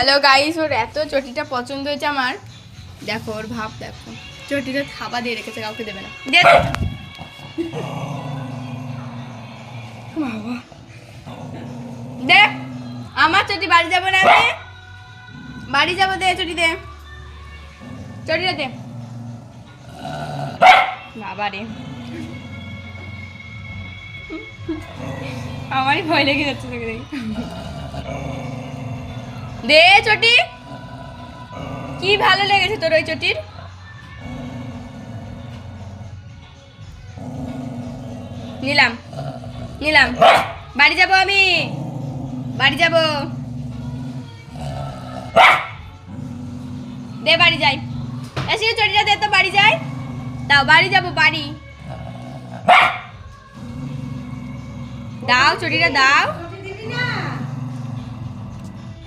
Hello guys, ওর এত চটিটা পছন্দ হয়েছে আমার। দেখো ওর ভাব দেখো, চটিটা থাবা দিয়ে রেখেছে, কাউকে দেবে না। দে বাবা, দে আমার চটি। বাড়ি যাবো না আমি, বাড়ি যাবো। দে চটি, দে চটিটা দে। বাবা রে, আমারই ভয় লেগে যাচ্ছে তোকে দেখে। দে চটি, কি ভালো লেগেছে তোর ওই চটির? নিলাম নিলাম, বাড়ি যাব আমি, বাড়ি যাব। দে বাড়ি যাই, এসে চটিটা দে তো, বাড়ি যাই। দাও, বাড়ি যাব, বাড়ি দাও, চটিটা দাও।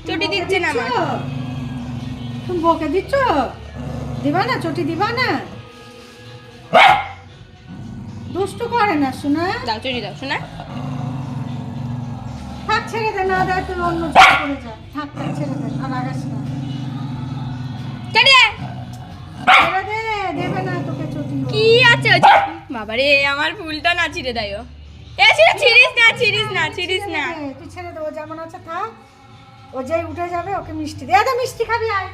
চটি দিচ্ছে না আমার। তুমি বকে দিচ্ছ, দিবা না চটি, দিবা না? দুষ্টু করে না শোনা। দাও চটি দাও শোনা। থাক, ছেড়ে দে, না দেয় তুই অন্য জায়গায় করে যা। থাক থাক, ছেড়ে দে, আর আগাস না। চটি দে। ছেড়ে দে, দেবে না তোকে চটি। কি আছে ওই বাবা রে, আমার ফুলটা না ছিঁড়ে দেয় ও। এ ছিড়িস না, ছিড়িস না, ছিড়িস না। তুই ছেড়ে দে, ও যেমন আছে থাক। ও যেই উঠে যাবে ওকে মিষ্টি দে। মিষ্টি খাবি, আয়।